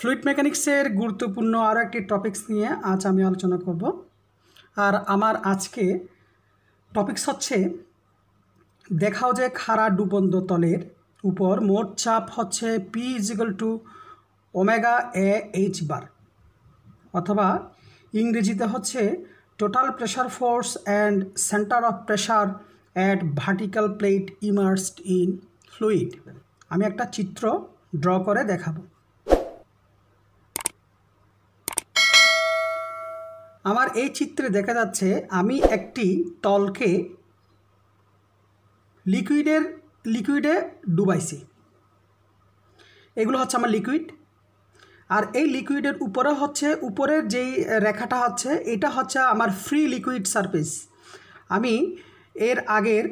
Fluid মেকানিক্সের গুরুত্বপূর্ণ আরও একটি টপিক্স নিয়ে আজ আমি আলোচনা করব। আর আমার আজকে টপিক্স হচ্ছে, দেখাও যে খাড়া ডুবন্ত তলের উপর মোট চাপ হচ্ছে P = ওমেগা এ এইচ বার, অথবা ইংরেজিতে হচ্ছে total pressure force and centre of pressure at vertical plate immersed in fluid. আমি একটা চিত্র ড্র করে দেখাবো। আমার এই চিত্রে দেখা যাচ্ছে আমি একটি তলকে লিকুইডে ডুবাইছি। এগুলো হচ্ছে আমার লিকুইড, আর এই লিকুইডের উপরে হচ্ছে উপরের যেই রেখাটা হচ্ছে এটা হচ্ছে আমার ফ্রি লিকুইড সারফেস। আমি এর আগের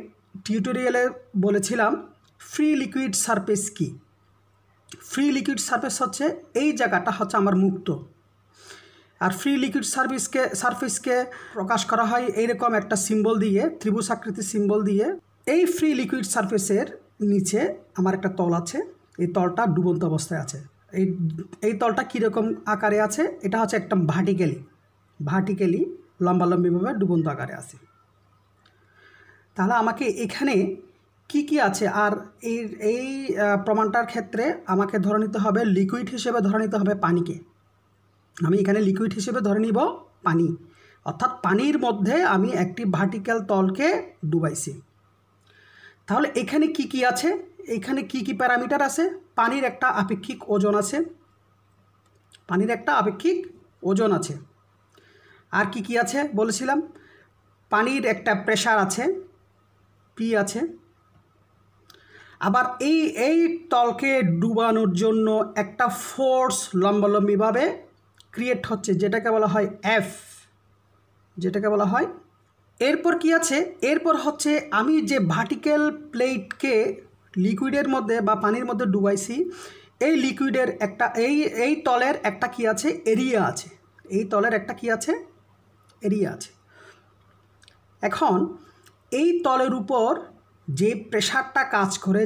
টিউটোরিয়ালে বলেছিলাম ফ্রি লিকুইড সারফেস কি। ফ্রি লিকুইড সারফেস হচ্ছে এই জায়গাটা হচ্ছে আমার মুক্ত, আর ফ্রি লিকুইড সারফেসকে প্রকাশ করা হয় এইরকম একটা সিম্বল দিয়ে, ত্রিভুজ আকৃতির সিম্বল দিয়ে। এই ফ্রি লিকুইড সারফেসের নিচে আমার একটা তল আছে, এই তলটা ডুবন্ত অবস্থায় আছে। এই তলটা কীরকম আকারে আছে, এটা হচ্ছে একটা ভার্টিক্যালি লম্বালম্বিভাবে ডুবন্ত আকারে আছে। তাহলে আমাকে এখানে কি আছে, আর এই প্রমাণটার ক্ষেত্রে আমাকে ধরে নিতে হবে লিকুইড হিসেবে ধরে নিতে হবে পানিকে। আমি এখানে লিকুইড হিসেবে ধরে নিব পানি, অর্থাৎ পানির মধ্যে আমি একটি ভার্টিক্যাল তলকে ডুবাইছি। তাহলে এখানে কি আছে, এখানে কি প্যারামিটার আছে? পানির একটা আপেক্ষিক ওজন আছে, আর কি আছে বলেছিলাম, পানির একটা প্রেশার আছে, পি আছে। আবার এই তলকে ডুবানোর জন্য একটা ফোর্স লম্বালম্বিভাবে ক্রিয়েট হচ্ছে, যেটাকে বলা হয় এফ, এরপর কি আছে? এরপর হচ্ছে আমি যে ভার্টিক্যাল প্লেটকে লিকুইডের মধ্যে বা পানির মধ্যে ডুবাইছি, এই লিকুইডের একটা এই তলের একটা কি আছে? এরিয়া আছে। এই তলের একটা কি আছে? এরিয়া আছে। এখন এই তলের উপর যে প্রেশারটা কাজ করে,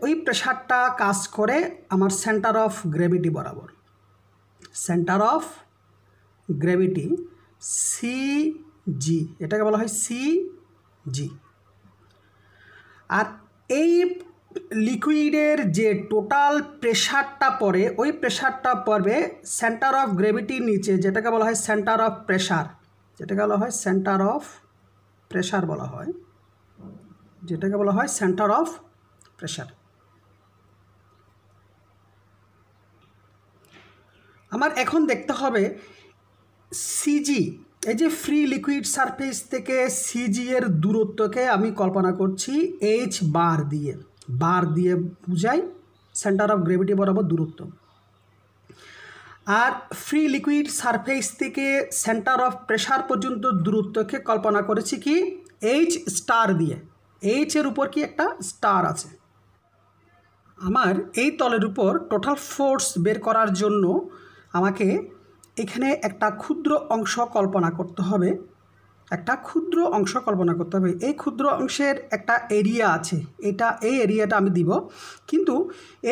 ওই প্রেশারটা কাজ করে আমার সেন্টার অফ গ্র্যাভিটি বরাবর। সেন্টার অফ গ্র্যাভিটি সিজি, এটাকে বলা হয় সিজি। আর এই লিকুইডের যে টোটাল প্রেশারটা পড়ে, ওই প্রেশারটা পড়বে সেন্টার অফ গ্র্যাভিটির নিচে, যেটাকে বলা হয় সেন্টার অফ প্রেশার, যেটাকে বলা হয় সেন্টার অফ প্রেশার। আমার এখন দেখতে হবে সিজি, এই যে ফ্রি লিকুইড সারফেস থেকে সিজি এর দূরত্বকে আমি কল্পনা করছি এইচ বার দিয়ে বুঝাই সেন্টার অফ গ্র্যাভিটি বরাবর দূরত্ব। আর ফ্রি লিকুইড সারফেস থেকে সেন্টার অফ প্রেশার পর্যন্ত দূরত্বকে কল্পনা করেছি কি এইচ স্টার দিয়ে। এইচ এর উপর কি একটা স্টার আছে। আমার এই তলের উপর টোটাল ফোর্স বের করার জন্য আমাকে এখানে একটা ক্ষুদ্র অংশ কল্পনা করতে হবে। এই ক্ষুদ্র অংশের একটা এরিয়া আছে, এই এরিয়াটা আমি দিব। কিন্তু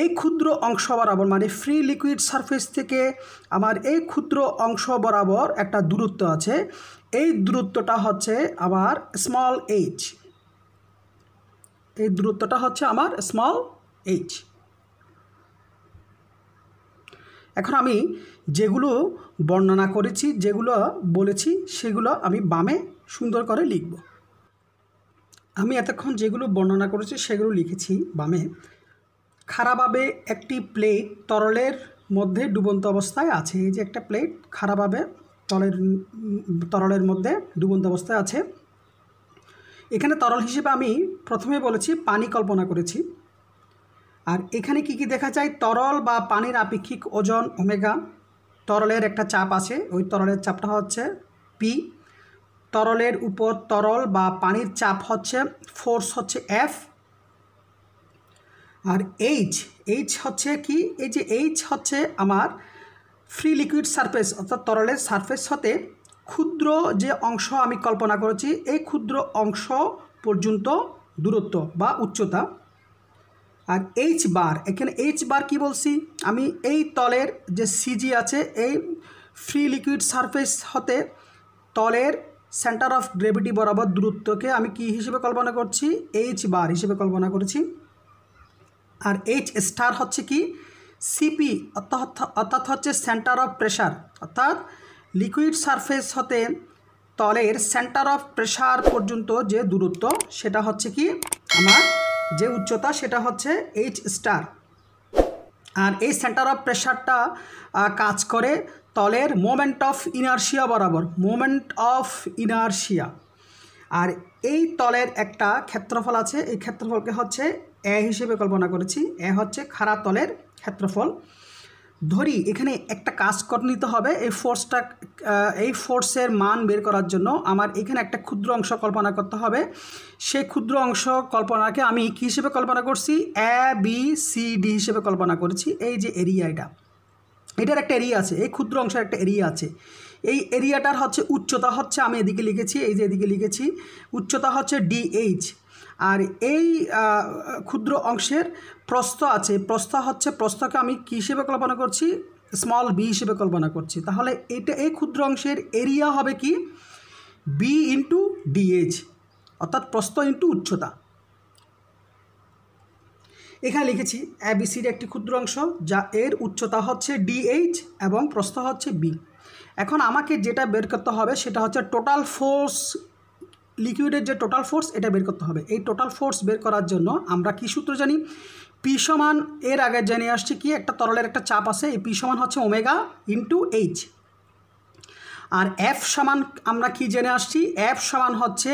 এই ক্ষুদ্র অংশ বরাবর, মানে ফ্রি লিকুইড সারফেস থেকে আমার এই ক্ষুদ্র অংশ বরাবর একটা দূরত্ব আছে। এই দূরত্বটা হচ্ছে আমার স্মল এইচ। এখন আমি যেগুলো বর্ণনা করেছি, যেগুলো বলেছি, সেগুলো আমি বামে সুন্দর করে লিখব। আমি এতক্ষণ যেগুলো বর্ণনা করেছি সেগুলো লিখেছি বামে। খাড়াভাবে একটি প্লেট তরলের মধ্যে ডুবন্ত অবস্থায় আছে। এই যে একটা প্লেট খাড়াভাবে তরলের মধ্যে ডুবন্ত অবস্থায় আছে। এখানে তরল হিসেবে আমি প্রথমে বলেছি পানি কল্পনা করেছি। আর এখানে কি দেখা যায়? তরল বা পানির আপেক্ষিক ওজন ওমেগা, তরলের একটা চাপ আছে, ওই তরলের চাপটা হচ্ছে পি, তরলের উপর তরল বা পানির চাপ হচ্ছে ফোর্স হচ্ছে এফ। আর এইচ হচ্ছে কি? এই যে এইচ হচ্ছে আমার ফ্রি লিকুইড সারফেস, অর্থাৎ তরলের সারফেস হতে ক্ষুদ্র যে অংশ আমি কল্পনা করেছি, এই ক্ষুদ্র অংশ পর্যন্ত দূরত্ব বা উচ্চতা। আর এইচ বার, এখানে এইচ বার কী বলছি, আমি এই তলের যে সিজি আছে এই ফ্রি লিকুইড সারফেস হতে তলের সেন্টার অফ গ্র্যাভিটি বরাবর দূরত্বকে আমি কি হিসেবে কল্পনা করছি, এইচ বার হিসেবে কল্পনা করেছি। আর এইচ স্টার হচ্ছে কি সিপি, অর্থাৎ হচ্ছে সেন্টার অফ প্রেশার, অর্থাৎ লিকুইড সারফেস হতে তলের সেন্টার অফ প্রেশার পর্যন্ত যে দূরত্ব সেটা হচ্ছে কি আমার যে উচ্চতা সেটা হচ্ছে এইচ স্টার। আর এই সেন্টার অফ প্রেশারটা কাজ করে তলের মোমেন্ট অফ ইনারশিয়া বরাবর, মোমেন্ট অফ ইনারশিয়া। আর এই তলের একটা ক্ষেত্রফল আছে, এই ক্ষেত্রফলকে হচ্ছে এ হিসেবে কল্পনা করেছি। এ হচ্ছে খাড়া তলের ক্ষেত্রফল। ধরি এখানে একটা কাজ করে নিতে হবে, এই ফোর্সের মান বের করার জন্য আমার এখানে একটা ক্ষুদ্র অংশ কল্পনা করতে হবে। সেই ক্ষুদ্র অংশ কল্পনাকে আমি কী হিসেবে কল্পনা করছি, এ বি সি ডি হিসেবে কল্পনা করেছি। এই যে এরিয়া, এটার একটা এরিয়া আছে, এই ক্ষুদ্র অংশের একটা এরিয়া আছে। এই এরিয়াটার হচ্ছে উচ্চতা হচ্ছে, আমি এদিকে লিখেছি, এই যে এদিকে লিখেছি, উচ্চতা হচ্ছে ডিএইচ। আর এই ক্ষুদ্র অংশের প্রস্থ আছে, প্রস্থকে আমি কী হিসেবে কল্পনা করছি, স্মল বি হিসেবে কল্পনা করছি। তাহলে এই ক্ষুদ্র অংশের এরিয়া হবে কি বি ইন্টু ডিএইচ, অর্থাৎ প্রস্থ ইন্টু উচ্চতা। এখানে লিখেছি এবিসির একটি ক্ষুদ্র অংশ যা এর উচ্চতা হচ্ছে ডিএইচ এবং প্রস্থ হচ্ছে বি। এখন আমাকে যেটা বের করতে হবে সেটা হচ্ছে টোটাল ফোর্স, লিকুইডের যে টোটাল ফোর্স এটা বের করতে হবে। এই টোটাল ফোর্স বের করার জন্য আমরা কি সূত্র জানি, পি সমান, এর আগে জেনে আসছি কি একটা তরলের একটা চাপ আছে, এই পি সমান হচ্ছে ওমেগা ইন্টু এইচ। আর এফ সমান আমরা কি জেনে আসছি, এফ সমান হচ্ছে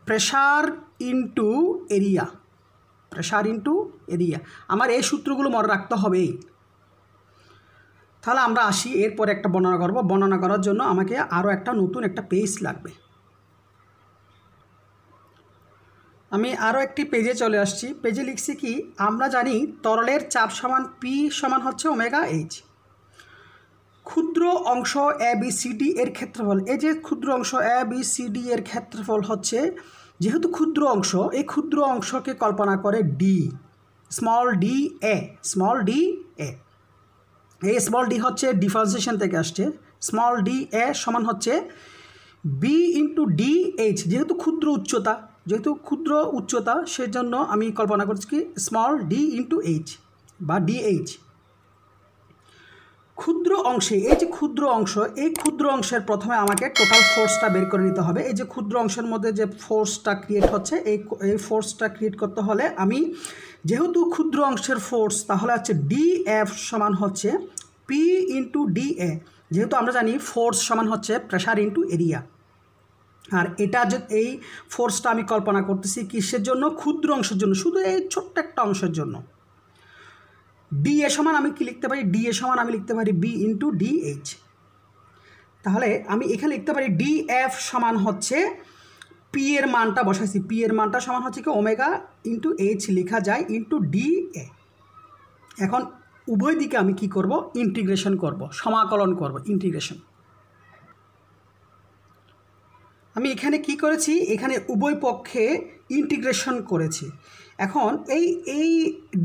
pressure into area, pressure into area. আমার এই সূত্রগুলো মনে রাখতে হবেই। তাহলে আমরা আসি এরপর একটা বর্ণনা করব। বর্ণনা করার জন্য আমাকে আরও একটা নতুন একটা পেজ লাগবে। আমি আরও একটি পেজে চলে আসছি। পেজে লিখছি কি, আমরা জানি তরলের চাপ সমান পি সমান হচ্ছে ওমেগা এইচ। ক্ষুদ্র অংশ এ বি সি ডি এর ক্ষেত্রফল, এই যে ক্ষুদ্র অংশ এ বি সি ডি এর ক্ষেত্রফল হচ্ছে, যেহেতু ক্ষুদ্র অংশ, এই ক্ষুদ্র অংশকে কল্পনা করে D, small D A, small D A. এই স্মল ডি হচ্ছে ডিফারেন্সিয়েশন থেকে আসছে। স্মল ডি এ সমান হচ্ছে বি ইন্টু ডি এইচ। যেহেতু ক্ষুদ্র উচ্চতা সেজন্য আমি কল্পনা করছি কি স্মল ডি ইন্টু এইচ বা ডিএইচ। ক্ষুদ্র অংশে, এই যে ক্ষুদ্র অংশ, এই ক্ষুদ্র অংশের প্রথমে আমাকে টোটাল ফোর্সটা বের করে নিতে হবে। এই যে ক্ষুদ্র অংশের মধ্যে যে ফোর্সটা ক্রিয়েট হচ্ছে, এই ফোর্সটা ক্রিয়েট করতে হলে আমি, যেহেতু ক্ষুদ্র অংশের ফোর্স, তাহলে হচ্ছে ডিএফ সমান হচ্ছে পি ইন্টু ডিএ। যেহেতু আমরা জানি ফোর্স সমান হচ্ছে প্রেশার ইন্টু এরিয়া। আর এটা যে এই ফোর্সটা আমি কল্পনা করতেছি কিসের জন্য, ক্ষুদ্র অংশের জন্য, শুধু এই ছোট্ট একটা অংশের জন্য। ডি এ সমান আমি কি লিখতে পারি, ডি এ সমান আমি লিখতে পারি বি ইন্টু ডিএইচ। তাহলে আমি এখানে লিখতে পারি ডিএফ সমান হচ্ছে, পি এর মানটা বসাইছি, পি এর মানটা সমান হচ্ছে কি ওমেগা ইন্টু এইচ লেখা যায় ইন্টু ডিএ। এখন উভয় দিকে আমি কি করব, ইন্টিগ্রেশন করব, সমাকলন করব, ইন্টিগ্রেশন। আমি এখানে কি করেছি, এখানে উভয় পক্ষে ইন্টিগ্রেশন করেছি। এখন এই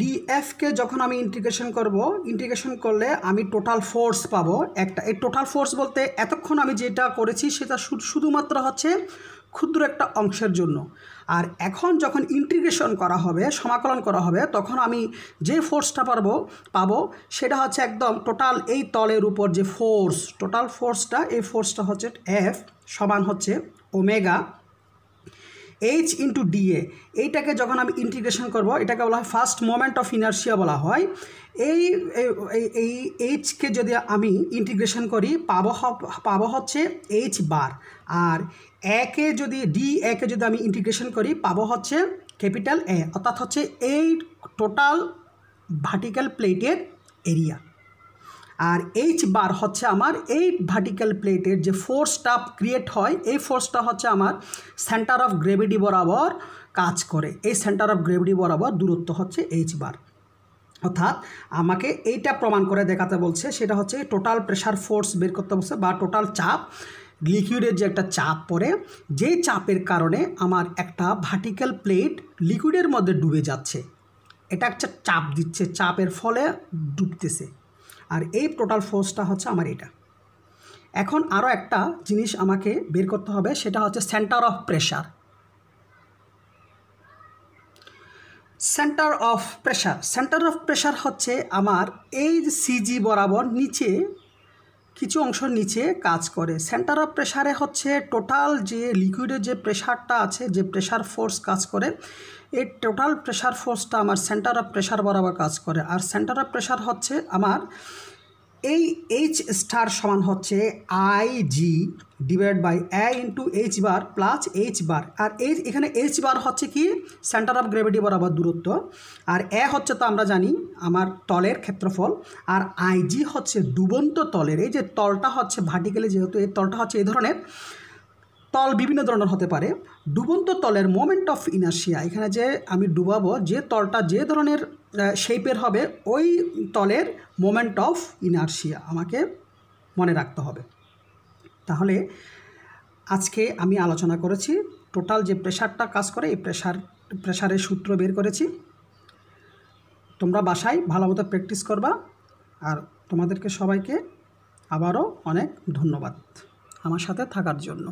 ডিএফকে যখন আমি ইন্টিগ্রেশন করলে আমি টোটাল ফোর্স পাবো একটা। এই টোটাল ফোর্স বলতে এতক্ষণ আমি যেটা করেছি সেটা শুধুমাত্র হচ্ছে ক্ষুদ্র একটা অংশের জন্য। আর এখন যখন ইন্টিগ্রেশন করা হবে, সমাকলন করা হবে, তখন আমি যে ফোর্সটা পাবো সেটা হচ্ছে একদম টোটাল এই তলের উপর যে ফোর্স, টোটাল ফোর্সটা, এই ফোর্সটা হচ্ছে এফ সমান হচ্ছে ওমেগা এইচ ইন্টু ডিএ। এইটাকে যখন আমি ইন্টিগ্রেশন করব, এটাকে বলা হয় ফার্স্ট মোমেন্ট অফ ইনারশিয়া বলা হয়। এই এইচকে যদি আমি ইন্টিগ্রেশন করি পাবো হচ্ছে এইচ বার। আর একে যদি আমি ইন্টিগ্রেশন করি পাবো হচ্ছে ক্যাপিটাল এ, অর্থাৎ হচ্ছে এই টোটাল ভার্টিক্যাল প্লেটের এরিয়া। আর এইচ বার হচ্ছে আমার এই ভার্টিক্যাল প্লেটের যে ফোর্সটা ক্রিয়েট হয়, এই ফোর্সটা হচ্ছে আমার সেন্টার অফ গ্র্যাভিটি বরাবর কাজ করে। এই সেন্টার অফ গ্র্যাভিটি বরাবর দূরত্ব হচ্ছে এইচ বার। অর্থাৎ আমাকে এইটা প্রমাণ করে দেখাতে বলছে, সেটা হচ্ছে টোটাল প্রেশার ফোর্স বের করতে বলছে, বা টোটাল চাপ, লিকুইডের যে একটা চাপ পড়ে, যেই চাপের কারণে আমার একটা ভার্টিক্যাল প্লেট লিকুইডের মধ্যে ডুবে যাচ্ছে। এটা একটা চাপ দিচ্ছে, চাপের ফলে ডুবতেছে। আর এই টোটাল ফোর্সটা হচ্ছে আমার এটা। এখন আরও একটা জিনিস আমাকে বের করতে হবে, সেটা হচ্ছে centre of pressure. Centre of pressure হচ্ছে আমার এই সিজি বরাবর নিচে কিছু অংশ নিচে কাজ করে। সেন্টার অফ প্রেশারে হচ্ছে টোটাল যে লিকুইডের যে প্রেশারটা আছে, যে প্রেশার ফোর্স কাজ করে, এই টোটাল প্রেশার ফোর্সটা আমার সেন্টার অফ প্রেশার বরাবর কাজ করে। আর সেন্টার অফ প্রেশার হচ্ছে আমার এই এইচ স্টার সমান হচ্ছে IG divide by A into H bar plus H bar. আর এখানে H বার হচ্ছে কি সেন্টার অফ গ্র্যাভিটি বরাবর দূরত্ব, আর A হচ্ছে তো আমরা জানি আমার তলের ক্ষেত্রফল, আর IG হচ্ছে ডুবন্ত তলের, এই যে তলটা হচ্ছে ভার্টিক্যালি, যেহেতু এই তলটা হচ্ছে এই ধরনের তল বিভিন্ন ধরনের হতে পারে, ডুবন্ত তলের মোমেন্ট অফ ইনার্শিয়া, এখানে যে আমি ডুবাবো যে তলটা যে ধরনের শেপের হবে ওই তলের মোমেন্ট অফ ইনার্শিয়া আমাকে মনে রাখতে হবে। তাহলে আজকে আমি আলোচনা করেছি টোটাল যে প্রেশারটা কাজ করে, এই প্রেশারের সূত্র বের করেছি। তোমরা বাসায় ভালো মতো প্র্যাকটিস করবা। আর তোমাদেরকে সবাইকে আবারও অনেক ধন্যবাদ আমার সাথে থাকার জন্য।